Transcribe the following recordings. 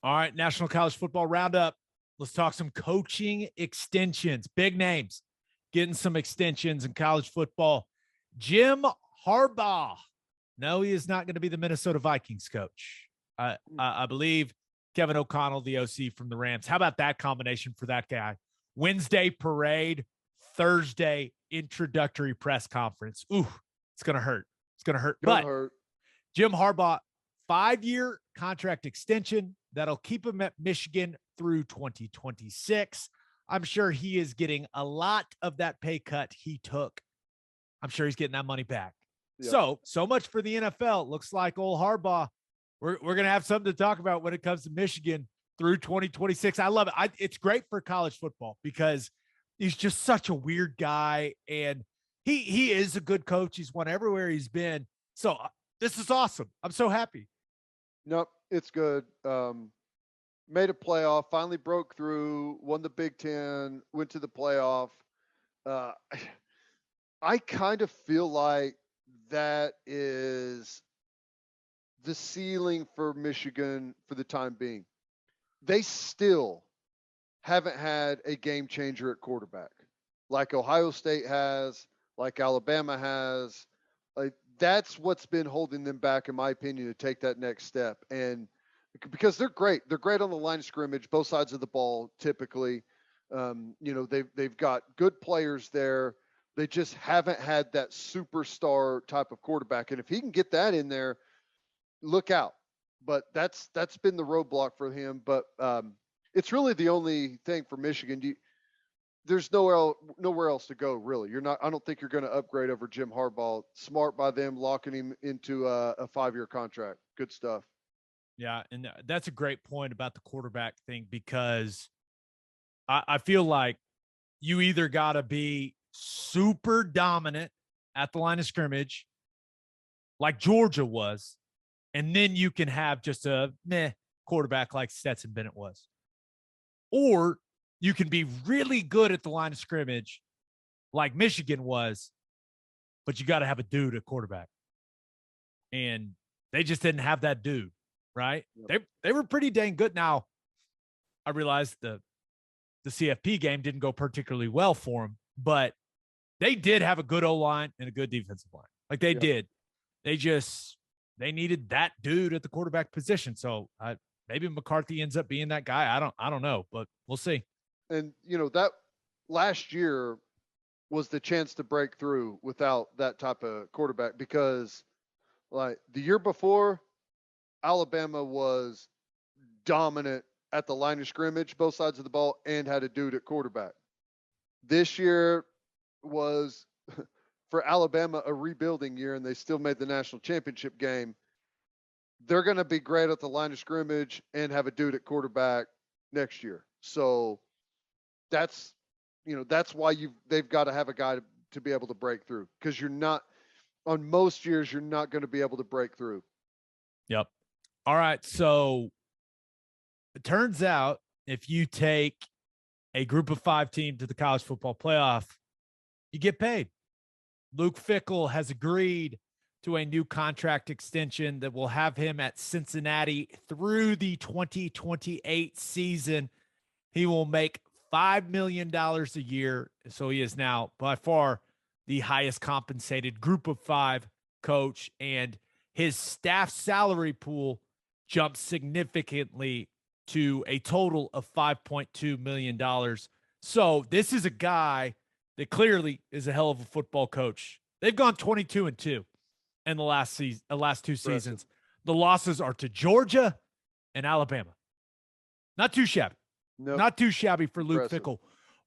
All right, National College Football Roundup. Let's talk some coaching extensions. Big names getting some extensions in college football. Jim Harbaugh. No, he is not going to be the Minnesota Vikings coach. I believe Kevin O'Connell, the OC from the Rams. How about that combination for that guy? Wednesday parade, Thursday introductory press conference. Ooh, it's going to hurt. It's going to hurt. Gonna But hurt. Jim Harbaugh, 5-year contract extension that'll keep him at Michigan through 2026. I'm sure he is getting a lot of that pay cut he took. I'm sure he's getting that money back. Yep. So much for the NFL. Looks like old Harbaugh. We're going to have something to talk about when it comes to Michigan through 2026. I love it. It's great for college football because he's just such a weird guy, and he is a good coach. He's won everywhere he's been. So this is awesome. I'm so happy. Nope, it's good. Made a playoff, finally broke through, won the Big Ten, went to the playoff. Uh, I kind of feel like that is the ceiling for Michigan for the time being. They still haven't had a game changer at quarterback like Ohio State has, like Alabama has. Like that's what's been holding them back, in my opinion, to take that next step. And because they're great on the line of scrimmage, both sides of the ball. Typically, they've got good players there. They just haven't had that superstar type of quarterback. And if he can get that in there, look out. But that's been the roadblock for him. But it's really the only thing for Michigan. There's nowhere else to go, really. I don't think you're going to upgrade over Jim Harbaugh. Smart by them locking him into a 5-year contract. Good stuff. Yeah, and that's a great point about the quarterback thing because I feel like you either got to be super dominant at the line of scrimmage, like Georgia was, and then you can have just a meh quarterback like Stetson Bennett was. Or you can be really good at the line of scrimmage like Michigan was, but you got to have a dude at quarterback. And they just didn't have that dude, right? Yep. They were pretty dang good. Now, I realized the CFP game didn't go particularly well for them, but they did have a good O-line and a good defensive line. Like they did. They needed that dude at the quarterback position. So maybe McCarthy ends up being that guy. I don't know, but we'll see. And that last year was the chance to break through without that type of quarterback, because like the year before, Alabama was dominant at the line of scrimmage, both sides of the ball, and had a dude at quarterback. This year was for Alabama a rebuilding year, and they still made the national championship game. They're going to be great at the line of scrimmage and have a dude at quarterback next year. So that's why they've got to have a guy to be able to break through, because you're not on most years you're not going to be able to break through. Yep. All right. So it turns out if you take a group of 5 team to the college football playoff, you get paid. Luke Fickell has agreed to a new contract extension that will have him at Cincinnati through the 2028 season. He will make $5 million a year. So he is now by far the highest compensated group of 5 coach, and his staff salary pool jumps significantly to a total of $5.2 million. So this is a guy that clearly is a hell of a football coach. They've gone 22-2 in the last 2 seasons. The losses are to Georgia and Alabama. Not too shabby. Nope. Not too shabby for Luke Fickell.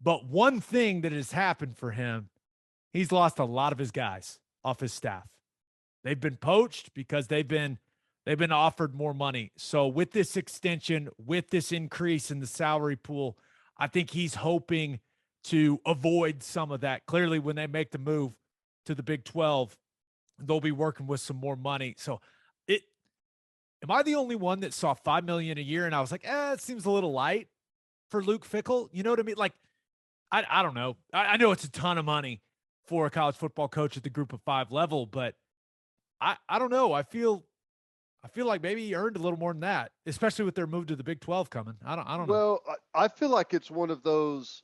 But one thing that has happened for him, he's lost a lot of his guys off his staff. They've been poached because they've been offered more money. So with this extension, with this increase in the salary pool, I think he's hoping to avoid some of that. Clearly, when they make the move to the Big 12, they'll be working with some more money. So am I the only one that saw $5 million a year and I was like, it seems a little light for Luke Fickell? You know what I mean? Like, I don't know. I know it's a ton of money for a college football coach at the group of 5 level, but I don't know. I feel I feel like maybe he earned a little more than that, especially with their move to the Big 12 coming. I don't know. Well, I feel like it's one of those,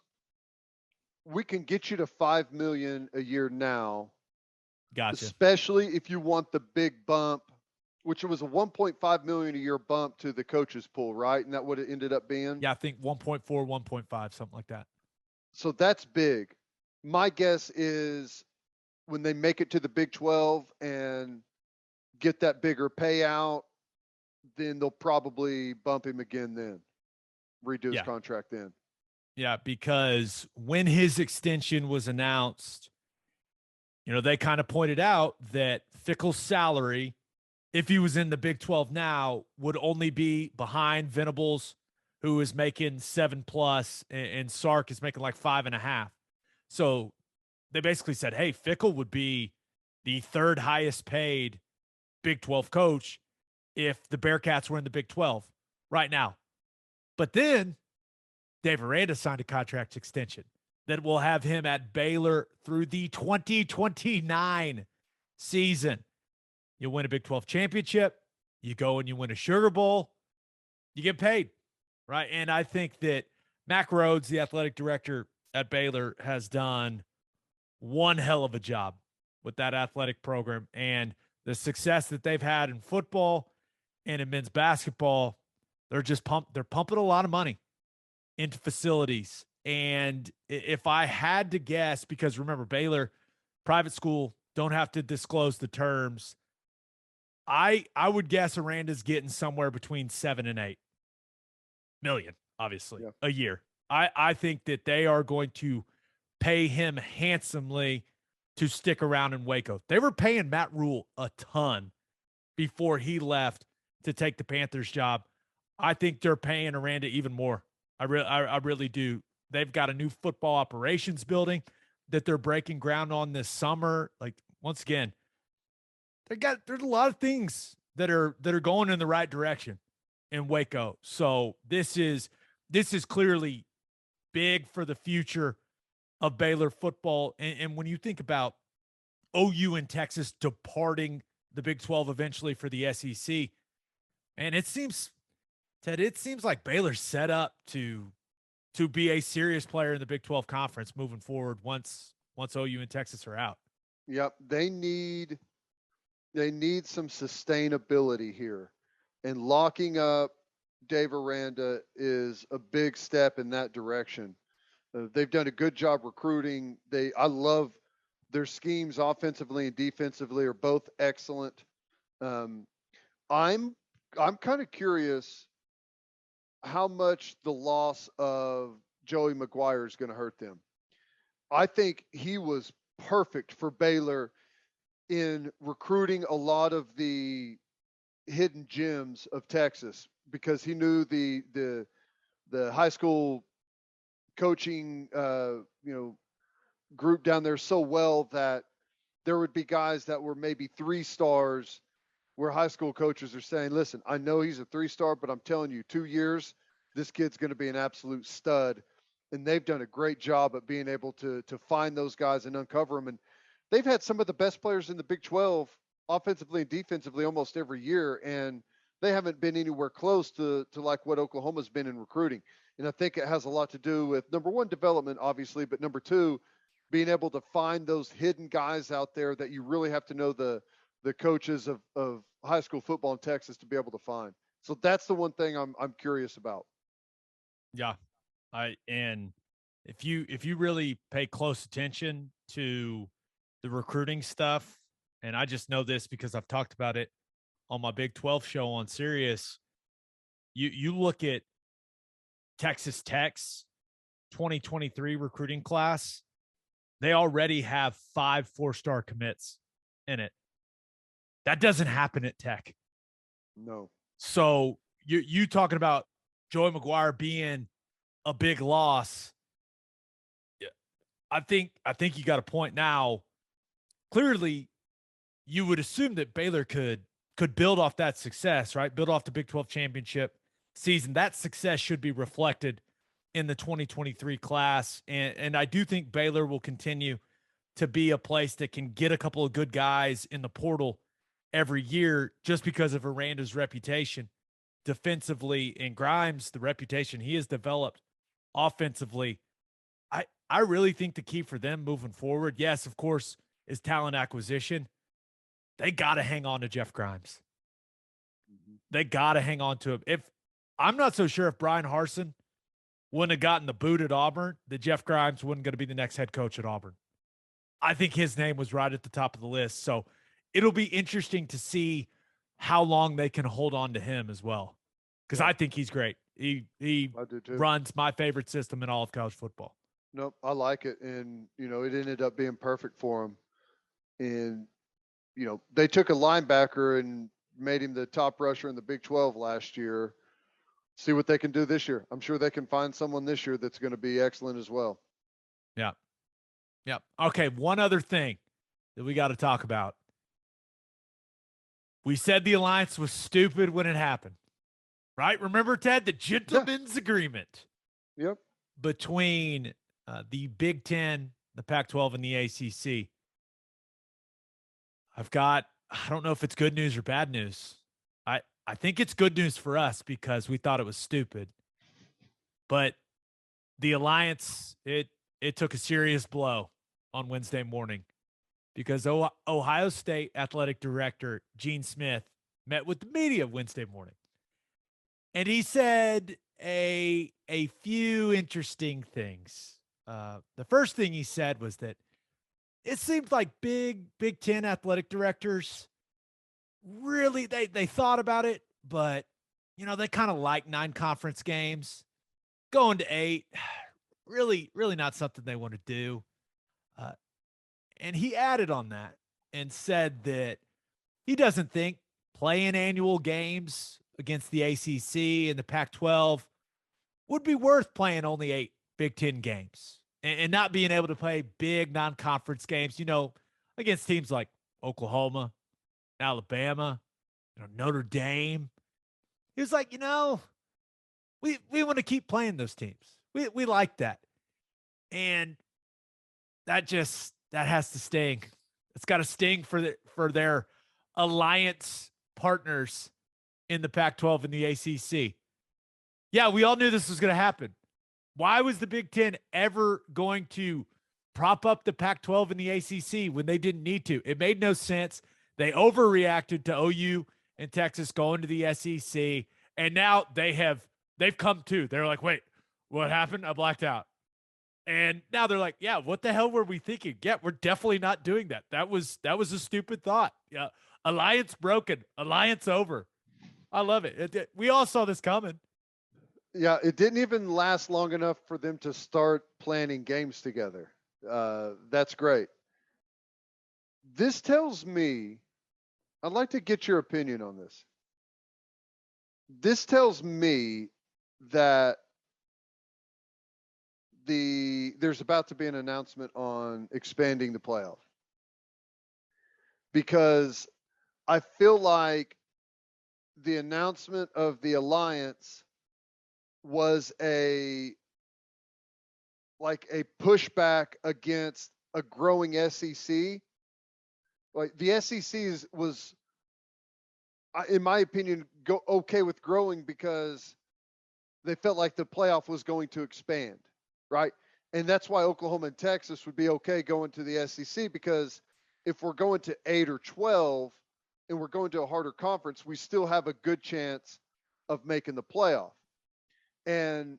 we can get you to 5 million a year now, Gotcha. especially if you want the big bump, which was a 1.5 million a year bump to the coaches pool, right? And that what it ended up being. Yeah, I think 1.4, 1.5, something like that. So that's big. My guess is when they make it to the Big 12 and get that bigger payout, then they'll probably bump him again then, redo his contract then. Yeah, because when his extension was announced, they kind of pointed out that Fickell's salary, if he was in the Big 12 now, would only be behind Venables, who is making 7+, and Sark is making like 5.5. So they basically said, hey, Fickell would be the third highest paid Big 12 coach if the Bearcats were in the Big 12 right now. But then Dave Aranda signed a contract extension that will have him at Baylor through the 2029 season. You win a Big 12 championship, you go and you win a Sugar Bowl, you get paid, right? And I think that Mack Rhoades, the athletic director at Baylor, has done one hell of a job with that athletic program, and the success that they've had in football and in men's basketball. They're pumping a lot of money into facilities. And if I had to guess, because remember, Baylor, private school, don't have to disclose the terms, I would guess Aranda's getting somewhere between 7 and 8 million, obviously, a year. I think that they are going to pay him handsomely to stick around in Waco. They were paying Matt Rule a ton before he left to take the Panthers job. I think they're paying Aranda even more. I really do. They've got a new football operations building that they're breaking ground on this summer. Like, once again, there's a lot of things that are going in the right direction in Waco. So this is clearly big for the future of Baylor football. And when you think about OU and Texas departing the Big 12 eventually for the SEC, and it seems like Baylor's set up to be a serious player in the Big 12 conference moving forward once OU and Texas are out. Yep, they need some sustainability here, and locking up Dave Aranda is a big step in that direction. They've done a good job recruiting. I love their schemes offensively and defensively are both excellent. I'm kind of curious how much the loss of Joey McGuire is going to hurt them. I think he was perfect for Baylor in recruiting a lot of the hidden gems of Texas, because he knew the high school coaching group down there so well that there would be guys that were maybe 3 stars where high school coaches are saying, listen, I know he's a 3-star, but I'm telling you, 2 years, this kid's going to be an absolute stud. And they've done a great job at being able to find those guys and uncover them. And they've had some of the best players in the Big 12 offensively and defensively almost every year. And they haven't been anywhere close to like what Oklahoma's been in recruiting. And I think it has a lot to do with, number one, development, obviously, but number two, being able to find those hidden guys out there that you really have to know the coaches of high school football in Texas to be able to find. So that's the one thing I'm curious about. Yeah. And if you really pay close attention to the recruiting stuff, and I just know this because I've talked about it on my Big 12 show on Sirius, you look at Texas Tech's 2023 recruiting class, they already have 5 4-star commits in it. That doesn't happen at Tech. No. So you talking about Joey McGuire being a big loss. I think you got a point now. Clearly, you would assume that Baylor could build off that success, right? Build off the Big 12 championship season. That success should be reflected in the 2023 class. And I do think Baylor will continue to be a place that can get a couple of good guys in the portal every year just because of Aranda's reputation defensively, and Grimes, the reputation he has developed offensively. I really think the key for them moving forward, yes, of course, is talent acquisition. They got to hang on to Jeff Grimes. They got to hang on to him. If I'm not so sure if Brian Harsin wouldn't have gotten the boot at Auburn, that Jeff Grimes wasn't going to be the next head coach at Auburn. I think his name was right at the top of the list. So it'll be interesting to see how long they can hold on to him as well. Because I think he's great. He runs my favorite system in all of college football. Nope, I like it. And, you know, it ended up being perfect for him. And, you know, they took a linebacker and made him the top rusher in the Big 12 last year. See what they can do this year. I'm sure they can find someone this year that's going to be excellent as well. Yeah. Yeah. Okay, one other thing that we got to talk about. We said the alliance was stupid when it happened, right? Remember, Ted, the gentleman's agreement between the Big Ten, the Pac-12, and the ACC. I don't know if it's good news or bad news. I think it's good news for us because we thought it was stupid. But the alliance, it took a serious blow on Wednesday morning because Ohio State athletic director Gene Smith met with the media Wednesday morning. And he said a few interesting things. The first thing he said was that it seems like Big Ten athletic directors really, they thought about it, but, you know, they kind of like 9 conference games. Going to 8, really not something they want to do. And he added on that and said that he doesn't think playing annual games against the ACC and the Pac-12 would be worth playing only 8 Big Ten games and not being able to play big non-conference games, you know, against teams like Oklahoma, Alabama, you know, Notre Dame. He was like, you know, we want to keep playing those teams. We like that. And that has to sting. It's got to sting for their alliance partners in the Pac-12 and the ACC. Yeah, we all knew this was going to happen. Why was the Big Ten ever going to prop up the Pac-12 and the ACC when they didn't need to? It made no sense. They overreacted to OU and Texas going to the SEC, and now they've come to. They're like, wait, what happened? I blacked out. And now they're like, yeah, what the hell were we thinking? Yeah, we're definitely not doing that. That was a stupid thought. Yeah, alliance broken, alliance over. I love it. We all saw this coming. Yeah, it didn't even last long enough for them to start planning games together. That's great. This tells me, I'd like to get your opinion on this. This tells me that there's about to be an announcement on expanding the playoff. Because I feel like the announcement of the alliance was a pushback against a growing SEC. Like the SEC was, in my opinion, okay with growing because they felt like the playoff was going to expand, right? And that's why Oklahoma and Texas would be okay going to the SEC, because if we're going to 8 or 12 and we're going to a harder conference, we still have a good chance of making the playoff. And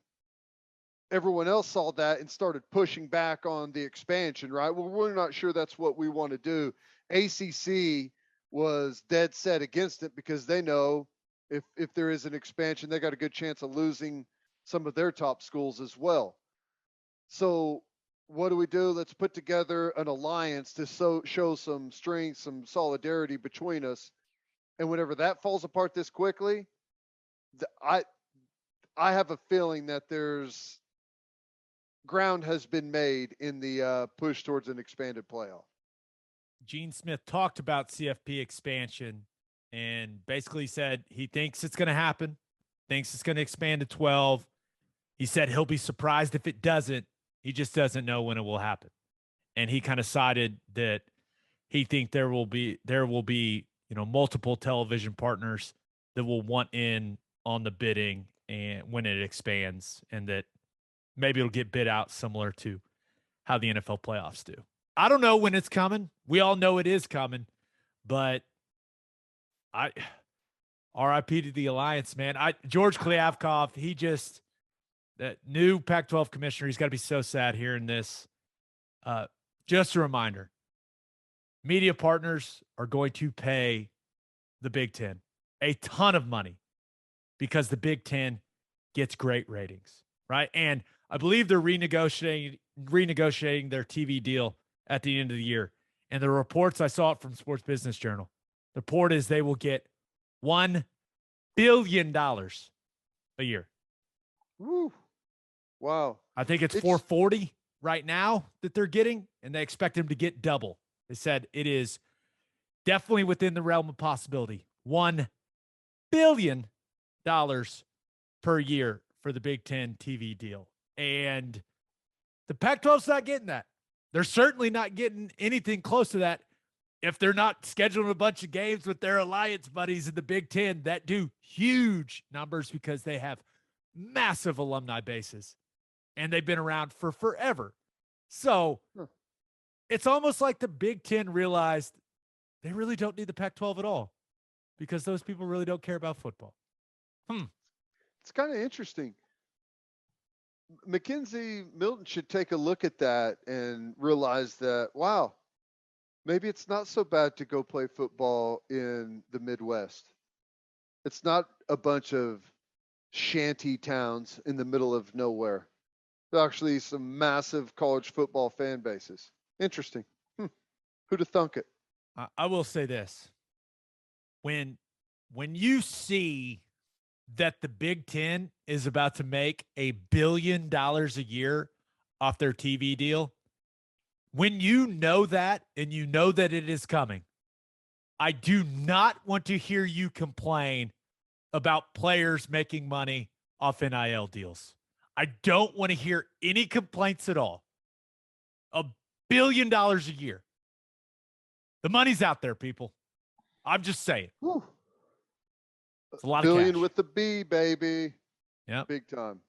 everyone else saw that and started pushing back on the expansion, right? Well, we're not sure that's what we want to do. ACC was dead set against it because they know if there is an expansion, they got a good chance of losing some of their top schools as well. So what do? Let's put together an alliance to show some strength, some solidarity between us. And whenever that falls apart this quickly, I have a feeling that there's ground has been made in the push towards an expanded playoff. Gene Smith talked about CFP expansion and basically said he thinks it's going to happen, thinks it's going to expand to 12. He said he'll be surprised if it doesn't. He just doesn't know when it will happen. And he kind of cited that he think there will be multiple television partners that will want in on the bidding and when it expands, and that maybe it'll get bid out similar to how the NFL playoffs do. I don't know when it's coming. We all know it is coming, but RIP to the Alliance, man. George Kliavkoff, that new Pac-12 commissioner, he's got to be so sad hearing this. Just a reminder, media partners are going to pay the Big Ten a ton of money because the Big Ten gets great ratings, right? And I believe they're renegotiating their TV deal at the end of the year. And the reports, I saw it from Sports Business Journal. The report is they will get $1 billion a year. Woo. Wow. I think it's 440 right now that they're getting, and they expect them to get double. They said it is definitely within the realm of possibility. $1 billion per year for the Big Ten TV deal. And the Pac-12's not getting that. They're certainly not getting anything close to that if they're not scheduling a bunch of games with their alliance buddies in the Big Ten that do huge numbers because they have massive alumni bases and they've been around for forever. So it's almost like the Big Ten realized they really don't need the Pac-12 at all because those people really don't care about football. It's kind of interesting. McKenzie Milton should take a look at that and realize that, wow, maybe it's not so bad to go play football in the Midwest. It's not a bunch of shanty towns in the middle of nowhere. There's actually some massive college football fan bases. Interesting. Who'd have thunk it? I will say this. When you see that the Big Ten is about to make $1 billion a year off their TV deal, when you know that and you know that it is coming, I do not want to hear you complain about players making money off NIL deals. I don't want to hear any complaints at all. $1 billion a year. The money's out there, people. I'm just saying. Whew. It's a lot billion of cash. with the B, baby. Yeah. Big time.